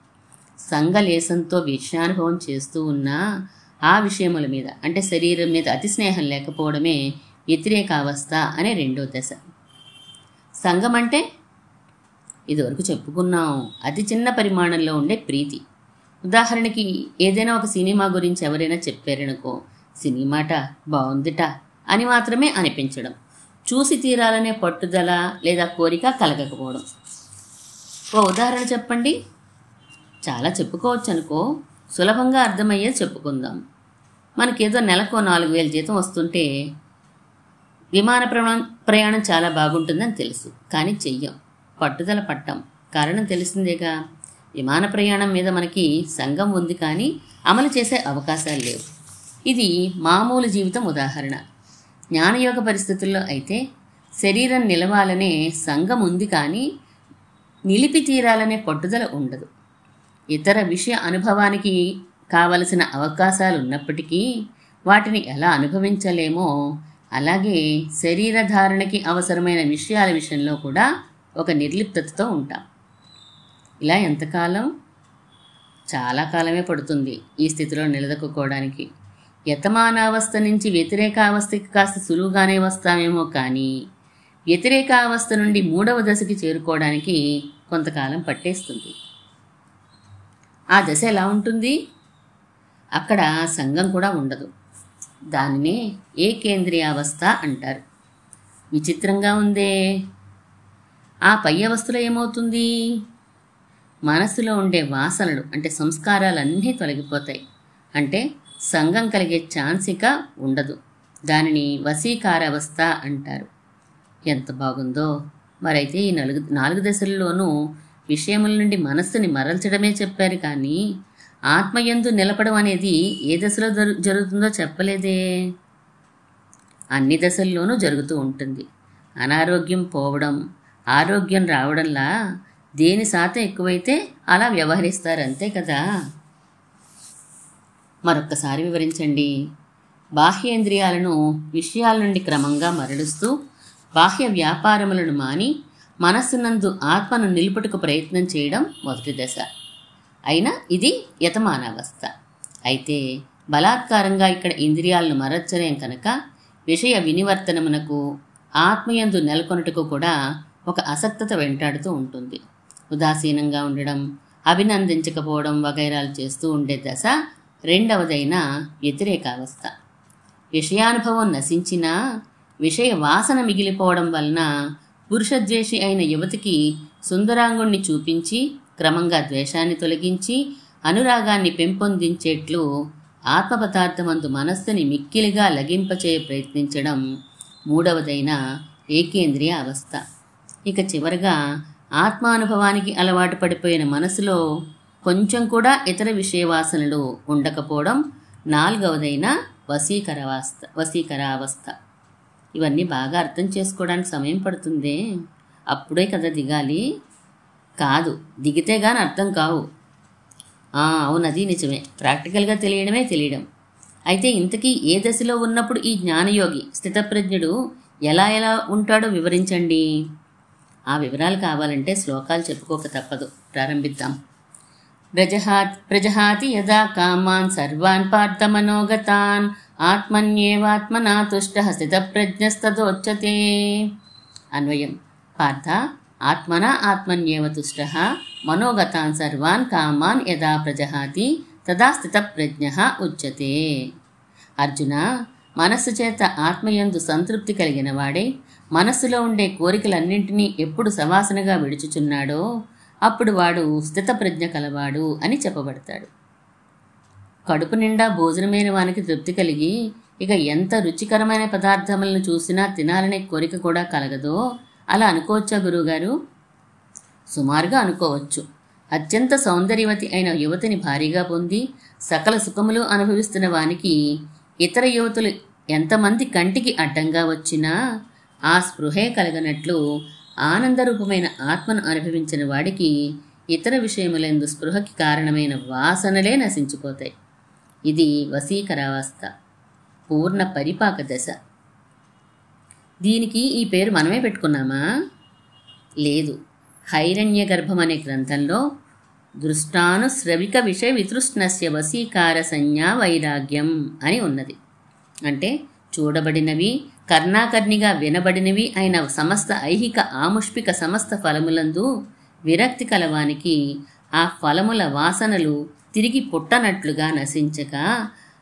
సంగలేశంతో విషయానుభవం చేస్తూ ఉన్నా ఆ విషయముల మీద అంటే శరీరం మీద అతి స్నేహం లేకపోవడమే వ్యతిరేకావస్థ అనే రెండో దశ. సంగం అంటే ఇదివరకు చెప్పుకున్నాం, అతి చిన్న పరిమాణంలో ఉండే ప్రీతి. ఉదాహరణకి ఏదైనా ఒక సినిమా గురించి ఎవరైనా చెప్పారనుకో, సినిమాట బాగుందిట అని మాత్రమే అనిపించడం, చూసి తీరాలనే పట్టుదల లేదా కోరిక కలగకపోవడం. ఓ ఉదాహరణ చెప్పండి. చాలా చెప్పుకోవచ్చు అనుకో, సులభంగా అర్థమయ్యేది చెప్పుకుందాం. మనకేదో నెలకు 4,000 జీతం వస్తుంటే విమాన ప్రయాణం చాలా బాగుంటుందని తెలుసు, కానీ చెయ్యం. పట్టుదల పట్టాం. కారణం తెలిసిందేగా, విమాన ప్రయాణం మీద మనకి సంఘం ఉంది కానీ అమలు చేసే అవకాశాలు లేవు. ఇది మామూలు జీవితం ఉదాహరణ. జ్ఞానయోగ పరిస్థితుల్లో అయితే శరీరం నిలవాలనే సంఘం ఉంది కానీ నిలిపి తీరాలనే పట్టుదల ఉండదు. ఇతర విషయ అనుభవానికి కావలసిన అవకాశాలు ఉన్నప్పటికీ వాటిని ఎలా అనుభవించలేమో అలాగే శరీరధారణకి అవసరమైన విషయాల విషయంలో కూడా ఒక నిర్లిప్తతతో ఉంటాం. ఇలా ఎంతకాలం? చాలా కాలమే పడుతుంది ఈ స్థితిలో నిలదొక్కుకోవడానికి. యతమానావస్థ నుంచి వ్యతిరేకావస్థకి కాస్త సులువుగానే వస్తామేమో కానీ వ్యతిరేకావస్థ నుండి 3వ దశకి చేరుకోవడానికి కొంతకాలం పట్టేస్తుంది. ఆ దశ ఎలా ఉంటుంది? అక్కడ సంఘం కూడా ఉండదు. దానినే ఏకేంద్రియావస్థ అంటారు. విచిత్రంగా ఉందే. ఆ పై అవస్థలో ఏమవుతుంది? మనస్సులో ఉండే వాసనలు అంటే సంస్కారాలన్నీ తొలగిపోతాయి. అంటే సంఘం కలిగే ఛాన్స్ ఇక ఉండదు. దానిని వశీకారావస్థ అంటారు. ఎంత బాగుందో! మరైతే ఈ నాలుగు దశల్లోనూ విషయముల నుండి మనస్సుని మరల్చడమే చెప్పారు, కానీ ఆత్మయందు నిలపడం అనేది ఏ దశలో జరుగుతుందో చెప్పలేదే. అన్ని దశల్లోనూ జరుగుతూ ఉంటుంది. అనారోగ్యం పోవడం, ఆరోగ్యం రావడంలా దేని శాతం ఎక్కువైతే అలా వ్యవహరిస్తారు, అంతే కదా. మరొక్కసారి వివరించండి. బాహ్యేంద్రియాలను విషయాల నుండి క్రమంగా మరలుస్తూ బాహ్య వ్యాపారములను మాని మనస్సునందు ఆత్మను నిలుపుటకు ప్రయత్నం చేయడం మొదటి దశ. అయినా ఇది యతమానావస్థ. అయితే బలాత్కారంగా ఇక్కడ ఇంద్రియాలను మరల్చలేం కనుక విషయ వినివర్తనమునకు ఆత్మయందు నెలకొనుటకు కూడా ఒక అసక్తత వెంటాడుతూ ఉంటుంది. ఉదాసీనంగా ఉండడం, అభినందించకపోవడం వగైరాలు చేస్తూ ఉండే దశ రెండవదైన వ్యతిరేకావస్థ. విషయానుభవం నశించినా విషయ వాసన మిగిలిపోవడం వలన పురుషద్వేషి అయిన యువతికి సుందరాంగుణ్ణి చూపించి క్రమంగా ద్వేషాన్ని తొలగించి అనురాగాన్ని పెంపొందించేట్లు ఆత్మపదార్థమందు మనస్సుని మిక్కిలిగా లగింపచేయ ప్రయత్నించడం మూడవదైన ఏకేంద్రియ అవస్థ. ఇక చివరగా ఆత్మానుభవానికి అలవాటు పడిపోయిన మనసులో కొంచెం కూడా ఇతర విషయవాసనలు ఉండకపోవడం నాలుగవదైన వశీకరావస్థ. ఇవన్నీ బాగా అర్థం చేసుకోవడానికి సమయం పడుతుందే, అప్పుడే కదా దిగాలి. కాదు, దిగితే గాని అర్థం కావు. అవునది నిజమే, ప్రాక్టికల్గా తెలియడం. అయితే ఇంతకీ ఏ దశలో ఉన్నప్పుడు ఈ జ్ఞానయోగి స్థితప్రజ్ఞుడు ఎలా ఉంటాడో వివరించండి. ఆ వివరాలు కావాలంటే శ్లోకాలు చెప్పుకోక తప్పదు. ప్రారంభిద్దాం. ప్రజహాతి యదా కామాన్ సర్వాన్ పార్థమనోగతాన్ ఆత్మన్యేవాత్మనా తుష్టః స్థితప్రజ్ఞస్తదోచ్యతే. అన్వయం. పార్థ ఆత్మనా ఆత్మన్యేవ తుష్టః మనోగతాన్ సర్వాన్ కామాన్ యదా ప్రజహాతి తదా స్థితప్రజ్ఞః ఉచ్యతే. అర్జున, మనస్సు చేత ఆత్మయందు సంతృప్తి కలిగిన వాడే మనస్సులో ఉండే కోరికలన్నింటినీ ఎప్పుడు సవాసనగా విడుచుచున్నాడో అప్పుడు వాడు స్థితప్రజ్ఞ కలవాడు అని చెప్పబడతాడు. కడుపు నిండా భోజనమైన వానికి తృప్తి కలిగి ఇక ఎంత రుచికరమైన పదార్థములను చూసినా తినాలనే కోరిక కూడా కలగదో అలా అనుకోవచ్చా గురువుగారు? సుమారుగా అనుకోవచ్చు. అత్యంత సౌందర్యవతి అయిన యువతిని భారీగా పొంది సకల సుఖములు అనుభవిస్తున్న వానికి ఇతర యువతులు ఎంతమంది కంటికి అడ్డంగా వచ్చినా ఆ స్పృహే కలగనట్లు ఆనందరూపమైన ఆత్మను అనుభవించిన వాడికి ఇతర విషయములందు స్పృహకి కారణమైన వాసనలే నశించిపోతాయి. ఇది వశీకరావస్థ, పూర్ణ పరిపాక దశ. దీనికి ఈ పేరు మనమే పెట్టుకున్నామా? లేదు. హైరణ్య గర్భం అనే గ్రంథంలో దృష్టానుశ్రవిక విషయ వితృష్ణస్య వశీకార సంజ్ఞా వైరాగ్యం అని ఉన్నది. అంటే చూడబడినవి, కర్ణాకర్ణిగా వినబడినవి అయిన సమస్త ఐహిక ఆముష్పిక సమస్త ఫలములందు విరక్తి కలవానికి ఆ ఫలముల వాసనలు తిరిగి పుట్టనట్లుగా నశించక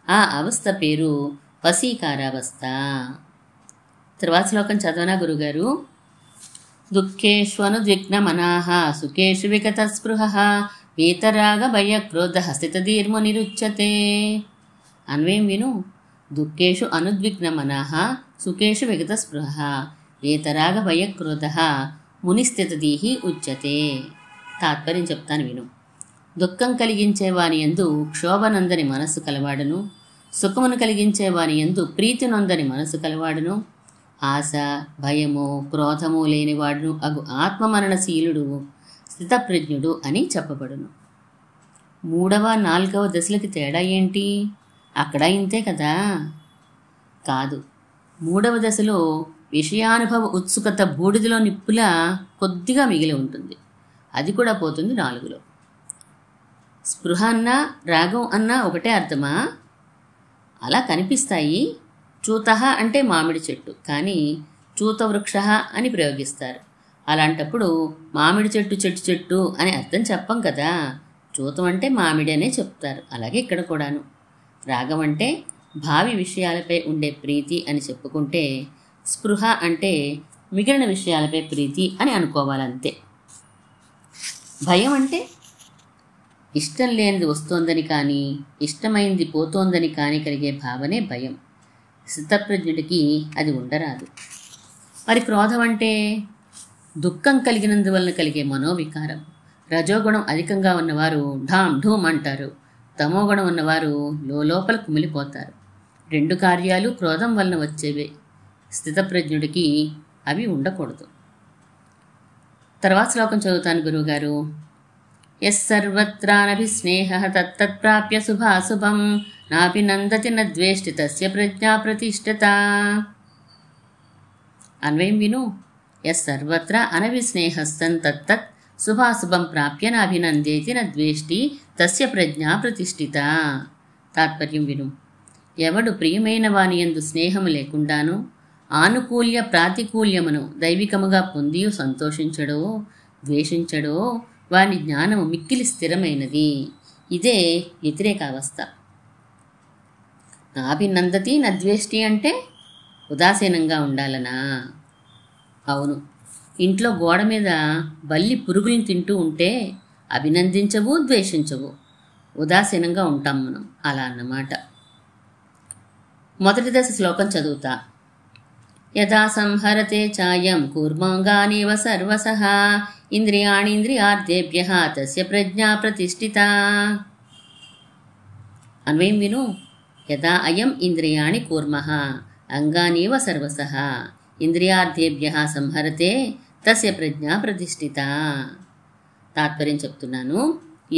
ఆ అవస్థ పేరు వశీకారావస్థ. తర్వాత శ్లోకం చదవనా గురుగారు? దుఃఖేష్వనుద్విగ్నమనాః సుఖేషు విగతస్పృహః వీతరాగ భయక్రోధః స్థితధీర్మునిరుచ్యతే. అన్వయం విను. దుఃఖేషు అనుద్విగ్నమనాః సుఖేషు విగతస్పృహః వీతరాగ భయక్రోధః మునిస్థితధీః ఉచ్యతే. తాత్పర్యం చెప్తాను విను. దుఃఖం కలిగించేవాని యందు క్షోభనందని మనస్సు కలవాడును, సుఖమును కలిగించేవాని యందు ప్రీతి నొందని మనస్సు కలవాడును, ఆశ భయము క్రోధము లేనివాడును అగు ఆత్మమరణశీలుడు స్థితప్రజ్ఞుడు అని చెప్పబడును. 3వ 4వ దశలకి తేడా ఏంటి? అక్కడ ఇంతే కదా? కాదు. 3వ దశలో విషయానుభవ ఉత్సుకత బూడిదలో నిప్పులా కొద్దిగా మిగిలి ఉంటుంది. అది కూడా పోతుంది 4లో. స్పృహ అన్నా రాగం అన్నా ఒకటే అర్థమా? అలా కనిపిస్తాయి. చూతః అంటే మామిడి చెట్టు, కానీ చూతవృక్ష అని ప్రయోగిస్తారు. అలాంటప్పుడు మామిడి చెట్టు అని అర్థం చెప్పం కదా. చూతం అంటే మామిడి అనే చెప్తారు. అలాగే ఇక్కడ కూడాను రాగం అంటే భావి విషయాలపై ఉండే ప్రీతి అని చెప్పుకుంటే, స్పృహ అంటే మిగిలిన విషయాలపై ప్రీతి అని అనుకోవాలంతే. భయం అంటే ఇష్టం లేనిది వస్తోందని కానీ ఇష్టమైంది పోతోందని కానీ కలిగే భావనే భయం. స్థితప్రజ్ఞుడికి అది ఉండరాదు. మరి క్రోధం అంటే దుఃఖం కలిగినందువలన కలిగే మనోవికారం. రజోగుణం అధికంగా ఉన్నవారు ఢామ్ ఢూమ్ అంటారు, తమోగుణం ఉన్నవారు లోపల కుమిలిపోతారు. రెండు కార్యాలు క్రోధం వలన వచ్చేవే. స్థితప్రజ్ఞుడికి అవి ఉండకూడదు. తర్వాత శ్లోకం చదువుతాను గురువుగారు. యస్సర్వత్రానభిస్నేహః తత్తత్ప్రాప్య శుభాశుభం నాభినందతి నద్వేష్టి తస్య ప్రజ్ఞా ప్రతిష్ఠిత. అన్వయం విను. యస్సర్వత్రా అనభిస్నేహస్సన్ తత్తత్ శుభాశుభం ప్రాప్య నాభినందేతి నద్వేష్టి తస్య ప్రజ్ఞా ప్రతిష్ఠిత. తాత్పర్యం విను. ఎవడు ప్రియమైన వాని యందు స్నేహము లేకుండాను ఆనుకూల్య ప్రాతికూల్యమును దైవికముగా పొందియు సంతోషించడో ద్వేషించడో వాని జ్ఞానము మిక్కిలి స్థిరమైనది. ఇదే వ్యతిరేకావస్థ. నాభినందతి నద్వేష్టి అంటే ఉదాసీనంగా ఉండాలనా? అవును. ఇంట్లో గోడ మీద బల్లి పురుగుల్ని తింటూ ఉంటే అభినందించవు, ద్వేషించవు, ఉదాసీనంగా ఉంటాం మనం. అలా అన్నమాట. మొదటి దశ శ్లోకం చదువుతా. యదా సంహరతే చాయం కూర్మాంగానేవ సర్వసః ఇంద్రియాణీంద్రియార్థేభ్యః తస్య ప్రజ్ఞా ప్రతిష్ఠిత. అన్వయం విను. యదా అయం ఇంద్రియాణి కూర్మః అంగానేవ సర్వసః ఇంద్రియార్థేభ్యః సంహరతే తస్య ప్రజ్ఞా ప్రతిష్ఠిత. తాత్పర్యం చెప్తున్నాను.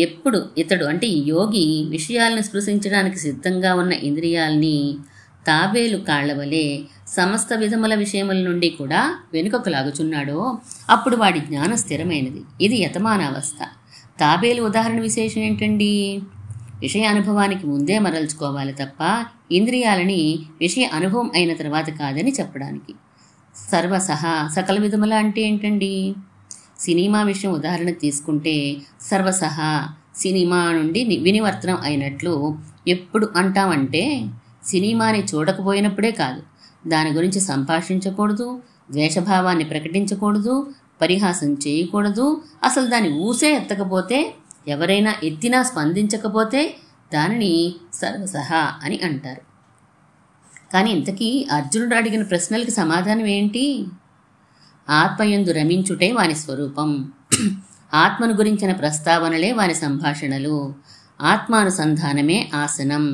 ఎప్పుడు ఇతడు అంటే ఈ యోగి విషయాలను స్పృశించడానికి సిద్ధంగా ఉన్న ఇంద్రియాల్ని తాబేలు కాళ్లవలే సమస్త విధముల విషయముల నుండి కూడా వెనుకకు లాగుచున్నాడో అప్పుడు వాడి జ్ఞానం స్థిరమైనది. ఇది యతమానావస్థ. తాబేలు ఉదాహరణ విశేషం ఏంటండి? విషయ అనుభవానికి ముందే మరల్చుకోవాలి తప్ప ఇంద్రియాలని విషయ అనుభవం అయిన తర్వాత కాదని చెప్పడానికి. సర్వసహ సకల విధముల అంటే ఏంటండి? సినిమా విషయం ఉదాహరణ తీసుకుంటే సర్వసహ సినిమా నుండి వినివర్తనం అయినట్లు ఎప్పుడు అంటామంటే సినిమాని చూడకపోయినప్పుడే కాదు, దాని గురించి సంభాషించకూడదు, ద్వేషభావాన్ని ప్రకటించకూడదు, పరిహాసం చేయకూడదు, అసలు దాని ఊసే ఎత్తకపోతే, ఎవరైనా ఎత్తినా స్పందించకపోతే దానిని సర్వసహ అని అంటారు. కానీ ఇంతకీ అర్జునుడు అడిగిన ప్రశ్నలకి సమాధానం ఏంటి? ఆత్మయందు రమించుటే వాని స్వరూపం, ఆత్మను గురించిన ప్రస్తావనలే వాని సంభాషణలు, ఆత్మానుసంధానమే ఆసనం,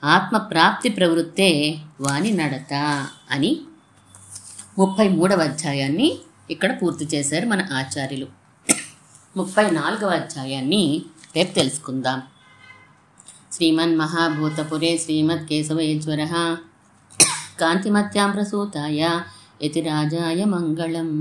ఆత్మ ప్రాప్తి ప్రవృత్తే వాని నడత అని 33వ అధ్యాయాన్ని ఇక్కడ పూర్తి చేశారు మన ఆచార్యులు. 34వ అధ్యాయాన్ని రేపు తెలుసుకుందాం. శ్రీమన్మహాభూతపురే శ్రీమత్కేశవయేశ్వరః కాంతిమత్యాం ప్రసూతాయ యతిరాజాయ మంగళం.